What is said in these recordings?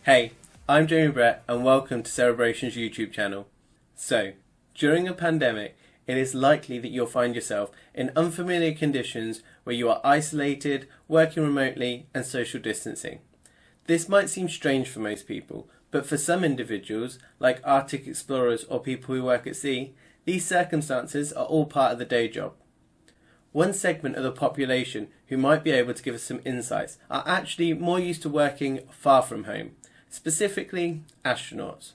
Hey, I'm Jamie Brett and welcome to Cerebration's YouTube channel. So, during a pandemic, it is likely that you'll find yourself in unfamiliar conditions where you are isolated, working remotely and social distancing. This might seem strange for most people, but for some individuals, like Arctic explorers or people who work at sea, these circumstances are all part of the day job. One segment of the population who might be able to give us some insights are actually more used to working far from home, specifically astronauts.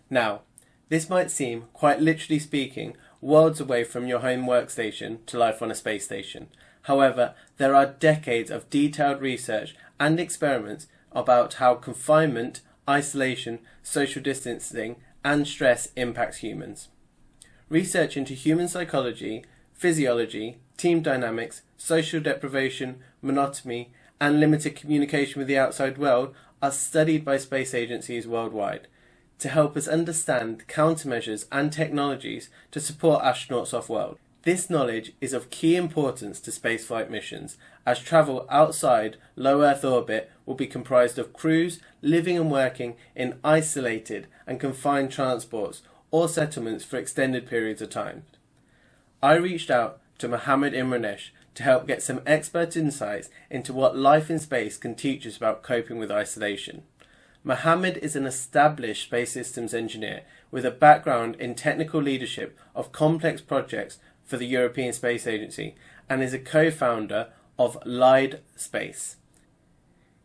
Now, this might seem, quite literally speaking, worlds away from your home workstation to life on a space station. However, there are decades of detailed research and experiments about how confinement, isolation, social distancing, and stress impacts humans. Research into human psychology, physiology, team dynamics, social deprivation, monotony, and limited communication with the outside world are studied by space agencies worldwide to help us understand countermeasures and technologies to support astronauts off-world. This knowledge is of key importance to spaceflight missions, as travel outside low Earth orbit will be comprised of crews living and working in isolated and confined transports or settlements for extended periods of time. I reached out to Mohammad Iranmanesh to help get some expert insights into what life in space can teach us about coping with isolation. Mohammed is an established space systems engineer with a background in technical leadership of complex projects for the European Space Agency and is a co-founder of LIDE.space.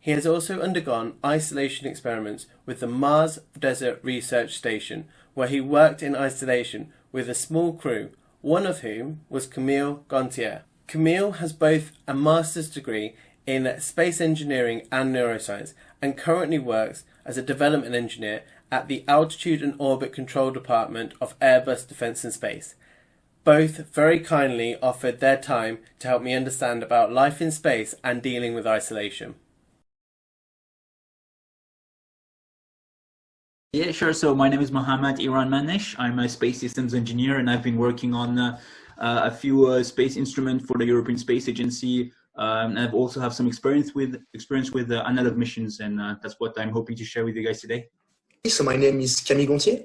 He has also undergone isolation experiments with the Mars Desert Research Station, where he worked in isolation with a small crew, one of whom was Camille Gontier. Camille has both a master's degree in space engineering and neuroscience and currently works as a development engineer at the Altitude and Orbit Control Department of Airbus Defence and Space. Both very kindly offered their time to help me understand about life in space and dealing with isolation. Yeah, sure. So my name is Mohammad Iranmanesh. I'm a space systems engineer, and I've been working on a few space instruments for the European Space Agency. And I've also have some experience with analog missions, and that's what I'm hoping to share with you guys today. So my name is Camille Gontier.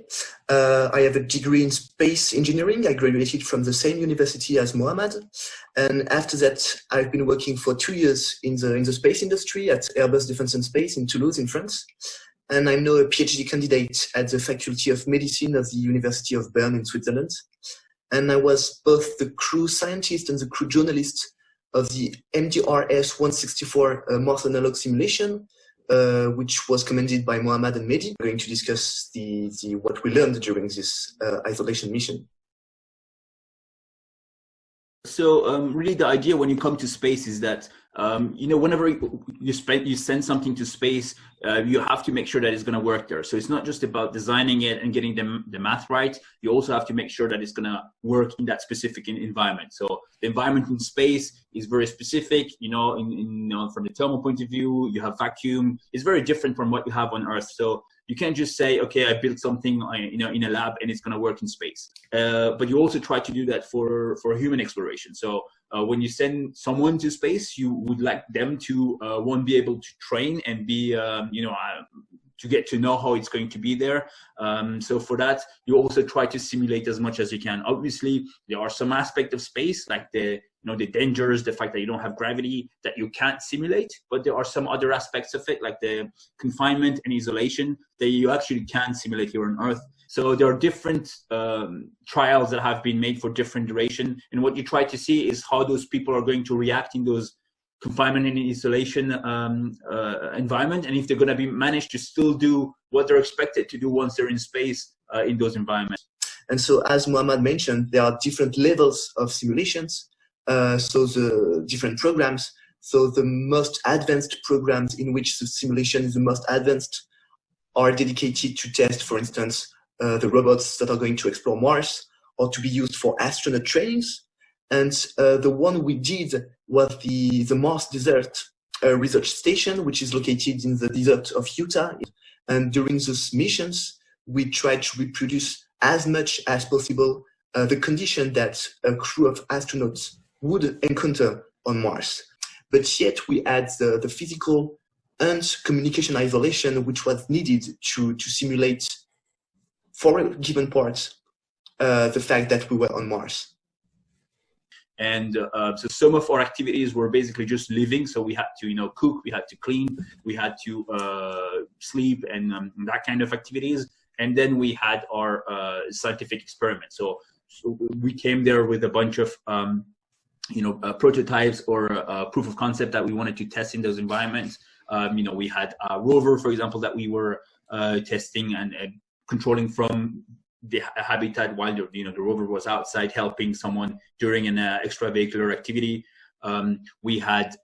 I have a degree in space engineering. I graduated from the same university as Mohammed. And after that, I've been working for 2 years in the space industry at Airbus Defence and Space in Toulouse, in France. And I'm now a PhD candidate at the Faculty of Medicine of the University of Bern in Switzerland. And I was both the crew scientist and the crew journalist of the MDRS 164 Mars analog simulation, which was commended by Mohammed and Mehdi. We're going to discuss what we learned during this isolation mission. So really the idea when you come to space is that, whenever you send something to space, you have to make sure that it's going to work there. So it's not just about designing it and getting the math right. You also have to make sure that it's going to work in that specific environment. So the environment in space is very specific, from the thermal point of view. You have vacuum. It's very different from what you have on Earth. So you can't just say, okay, I built something, in a lab and it's going to work in space. But you also try to do that for human exploration. So when you send someone to space, you would like them to be able to train and be, to get to know how it's going to be there. So for that, you also try to simulate as much as you can. Obviously, there are some aspects of space, like the dangers, the fact that you don't have gravity, that you can't simulate. But there are some other aspects of it, like the confinement and isolation, that you actually can simulate here on Earth. So there are different trials that have been made for different duration. And what you try to see is how those people are going to react in those confinement and isolation environment, and if they're going to be managed to still do what they're expected to do once they're in space in those environments. And so, as Mohammed mentioned, there are different levels of simulations. So the different programs. So the most advanced programs in which the simulation is the most advanced are dedicated to test, for instance, the robots that are going to explore Mars or to be used for astronaut trainings. And the one we did was the Mars Desert Research Station, which is located in the desert of Utah. And during those missions, we tried to reproduce as much as possible the condition that a crew of astronauts would encounter on Mars. But yet we add the physical and communication isolation, which was needed to simulate for a given part the fact that we were on Mars. And so some of our activities were basically just living. So we had to, cook, we had to clean, we had to sleep, and that kind of activities. And then we had our scientific experiments. So we came there with a bunch of, prototypes or proof of concept that we wanted to test in those environments. We had a rover, for example, that we were testing and controlling from the habitat while the rover was outside helping someone during an extravehicular activity. We had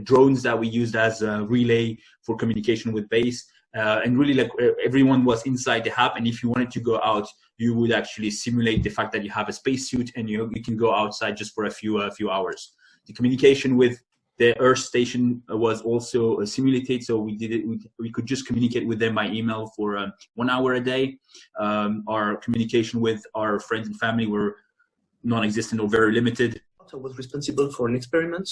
drones that we used as a relay for communication with base, and really like everyone was inside the hub. And if you wanted to go out, you would actually simulate the fact that you have a spacesuit and you can go outside just for a few hours. The communication with the Earth station was also simulated, so we could just communicate with them by email for 1 hour a day. Our communication with our friends and family were non-existent or very limited. I was responsible for an experiment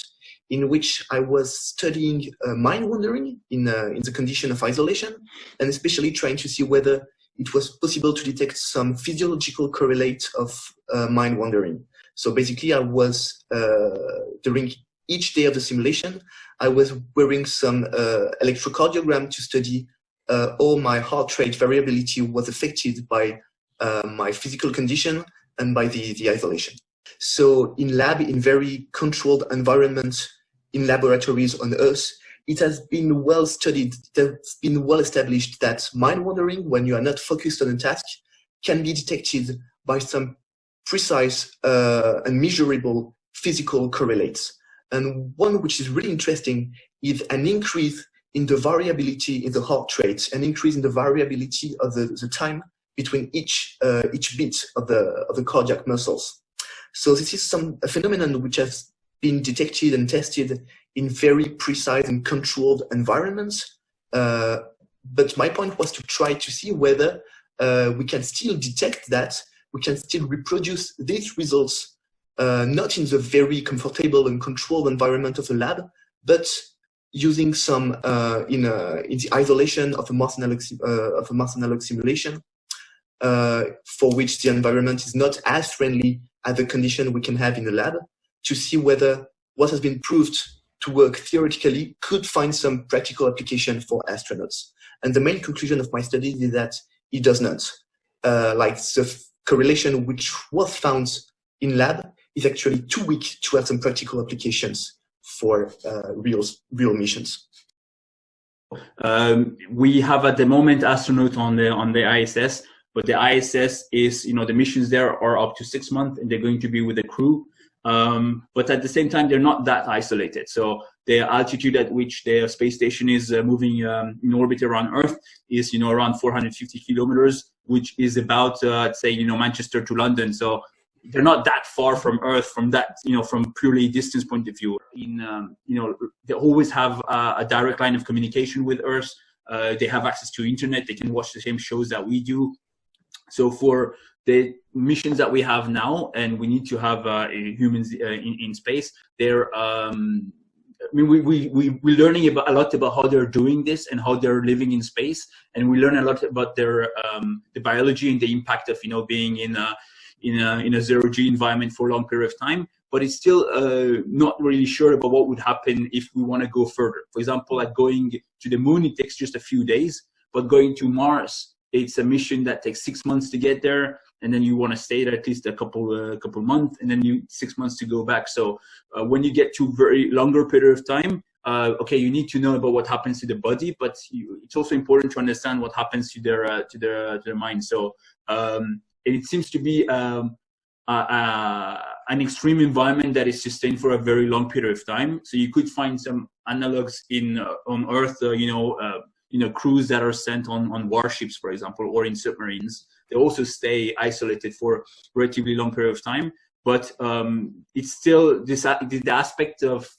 in which I was studying mind wandering in the condition of isolation, and especially trying to see whether it was possible to detect some physiological correlate of mind wandering. So basically, I was during each day of the simulation, I was wearing some electrocardiogram to study how my heart rate variability was affected by my physical condition and by the isolation. So in lab, in very controlled environment, in laboratories on Earth, it has been well studied, it has been well established that mind wandering, when you are not focused on a task, can be detected by some precise and measurable physical correlates. And one which is really interesting is an increase in the variability in the heart rate, an increase in the variability of the time between each beat of the cardiac muscles. So this is a phenomenon which has been detected and tested in very precise and controlled environments. But my point was to try to see whether we can still detect that, we can still reproduce these results not in the very comfortable and controlled environment of a lab, but using some in the isolation of a Mars analog simulation, for which the environment is not as friendly as the condition we can have in a lab, to see whether what has been proved to work theoretically could find some practical application for astronauts. And the main conclusion of my study is that it does not. Like the correlation which was found in lab is actually too weak to have some practical applications for real missions. We have at the moment astronauts on the ISS, but the ISS is, the missions there are up to 6 months and they're going to be with a crew. But at the same time, they're not that isolated. So the altitude at which the space station is moving in orbit around Earth is, around 450 kilometers, which is about, say, Manchester to London. So they're not that far from Earth from that, from purely distance point of view. They always have a direct line of communication with Earth. They have access to internet. They can watch the same shows that we do. So for the missions that we have now, and we need to have humans in space, they're, we're learning a lot about how they're doing this and how they're living in space, and we learn a lot about their the biology and the impact of being in a zero-G environment for a long period of time. But it's still not really sure about what would happen if we want to go further. For example, like going to the moon, it takes just a few days, but going to Mars, it's a mission that takes 6 months to get there, and then you want to stay there at least a couple months, and then 6 months to go back. So when you get to very longer period of time, okay, you need to know about what happens to the body, but it's also important to understand what happens to their mind. So it seems to be an extreme environment that is sustained for a very long period of time. So you could find some analogs on Earth, crews that are sent on warships, for example, or in submarines. They also stay isolated for a relatively long period of time. But it's still the aspect of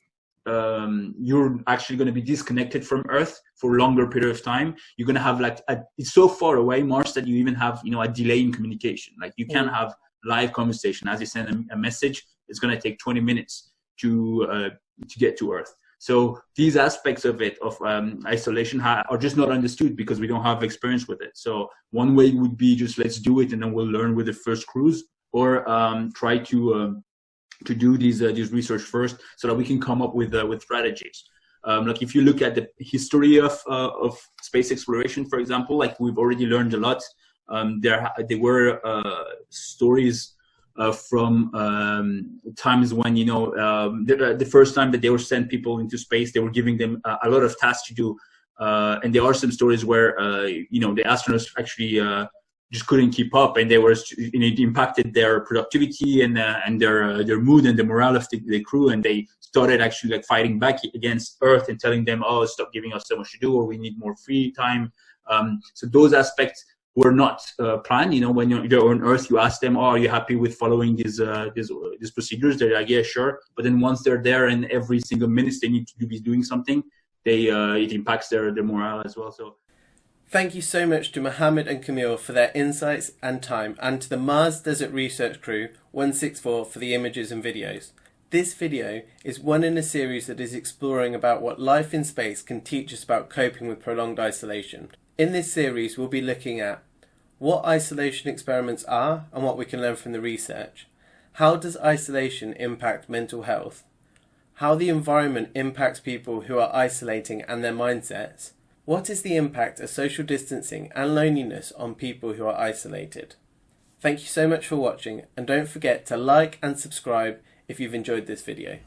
you're actually going to be disconnected from Earth for a longer period of time. You're going to have it's so far away, Mars, that you even have a delay in communication. Like you can't have live conversation. As you send a message, it's going to take 20 minutes to get to Earth. So these aspects of it, of isolation, are just not understood because we don't have experience with it. So one way would be just let's do it and then we'll learn with the first cruise, or try to do these research first so that we can come up with strategies. Like if you look at the history of space exploration, for example, like we've already learned a lot. There were stories from times when, you know, the first time that they were sent people into space, they were giving them a lot of tasks to do. And there are some stories where, you know, the astronauts actually just couldn't keep up, and it impacted their productivity and their mood and the morale of the crew, and they started actually like fighting back against Earth and telling them, oh, stop giving us so much to do, or we need more free time. So those aspects were not planned. You know, when you're on Earth, you ask them, oh, are you happy with following these procedures? They're like, yeah, sure. But then once they're there and every single minute they need to be doing something, it impacts their morale as well. So thank you so much to Mohammed and Camille for their insights and time, and to the Mars Desert Research Crew 164 for the images and videos. This video is one in a series that is exploring about what life in space can teach us about coping with prolonged isolation. In this series, we'll be looking at what isolation experiments are and what we can learn from the research. How does isolation impact mental health? How the environment impacts people who are isolating and their mindsets. What is the impact of social distancing and loneliness on people who are isolated? Thank you so much for watching, and don't forget to like and subscribe if you've enjoyed this video.